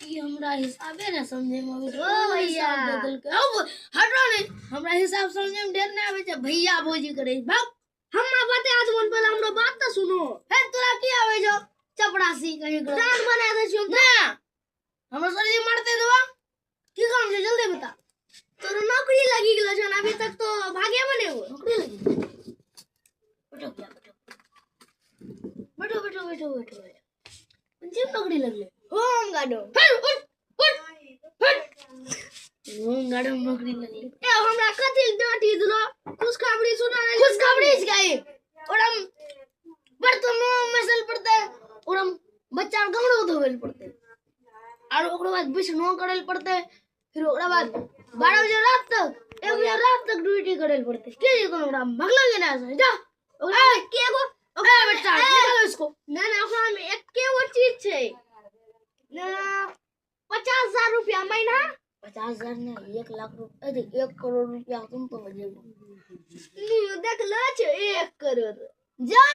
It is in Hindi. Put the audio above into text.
ये हमरा हिसाबे ना समझे में आवे ओ भैया हटो नहीं हमरा हिसाब समझे में ढेर ना आवे छे भैया भौजी करे भाग हम्मा बाते आज मन पहले हमरो बात तो सुनो हे तोरा की आवे जो चपड़ासी कहीं करो डांस बना दे छियो ना हमरा शरीर मारते दवा की काम छे जल्दी बता तोर नौकरी लगी गेलो छन अभी तक तो भागे बने हो नौकरी लगी बैठो क्या बैठो बैठो बैठो बैठो बैठो जी नौकरी लगले होम गार्डो होम गार्ड में नौकरी लगले ए हमरा कथि डांटी दिलो खुशखबरी सुना खुशखबरी गई और हम बर्तन मसल पड़ते और हम बच्चा गमड़ो धोवेल पड़ते और ओकरा बाद बिछनो करल पड़ते फिर ओकरा बाद 12 बजे रात तक 1 बजे रात तक ड्यूटी करल पड़ते के ये कोनो हमरा भगला के ना से जा ओकरा केगो ए बच्चा निकालो इसको ना ना ओकरा में एकेगो चीज छै ना 50,000 रुपया महीना 50,000 नहीं 1 लाख रुपया अरे 1 करोड़ रुपया तुम तो बजेबो देख लो छै 1 करोड़ जा